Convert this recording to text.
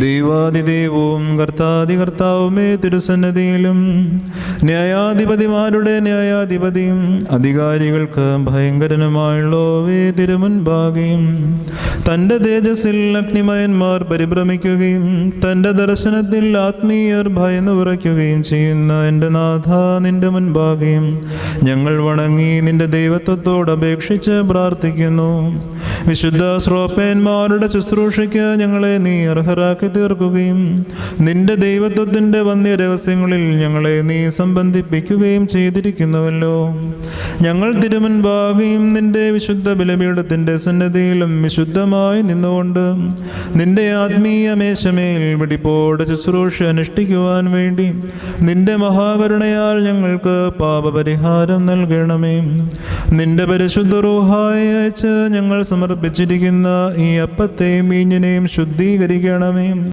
ദൈവാദിദൈവവും കർത്താദികർത്താവുമേ, തിരുസന്നിധിയിലും ന്യായാധിപതിമാരുടെ ന്യായാധിപതിയും അധികാരികൾക്ക് ഭയങ്കരനുമായുള്ളവേ തിരുമുൻപാകെയും തൻ്റെ തേജസ്സിൽ അഗ്നിമയന്മാർ പരിഭ്രമിക്കുകയും തൻ്റെ ദർശനത്തിൽ ആത്മീയർ ഭയന്നു വിറയ്ക്കുകയും ചെയ്യുന്ന എൻ്റെ നാഥ, നിന്റെ മുൻപാകെയും ഞങ്ങൾ വണങ്ങി നിന്റെ ദൈവത്വത്തോട് അപേക്ഷിച്ച് പ്രാർത്ഥിക്കുന്നു. വിശുദ്ധ ശ്രോപ്പേന്മാരുടെ ശുശ്രൂഷയ്ക്ക് ഞങ്ങളെ നീ അർഹരാക്കി തീർക്കുകയും നിന്റെ ദൈവത്വത്തിൻ്റെ വന്യരഹസ്യങ്ങളിൽ ഞങ്ങളെ നീ സംബന്ധിപ്പിക്കുകയും ചെയ്തിരിക്കുന്നുവല്ലോ. ഞങ്ങൾ തിരുമുൻപാകെയും നിന്റെ വിശുദ്ധ ബലിപീഠത്തിൻ്റെ സന്നിധിയിലും വിശുദ്ധമായി നിന്നുകൊണ്ട് നിന്റെ ആത്മീയ മേശമേൽ വെടിപ്പോടെ ശുശ്രൂഷ അനുഷ്ഠിക്കുവാൻ വേണ്ടി നിന്റെ മഹാകരുണയാൽ ഞങ്ങൾക്ക് പാപപരിഹാരം നൽകണമേ. നിന്റെ പരിശുദ്ധ റൂഹായെ അയച്ച് ഞങ്ങൾ സമർപ്പിച്ചിരിക്കുന്ന ഈ അപ്പത്തെയും വീഞ്ഞിനെയും ശുദ്ധീകരിക്കണമേ.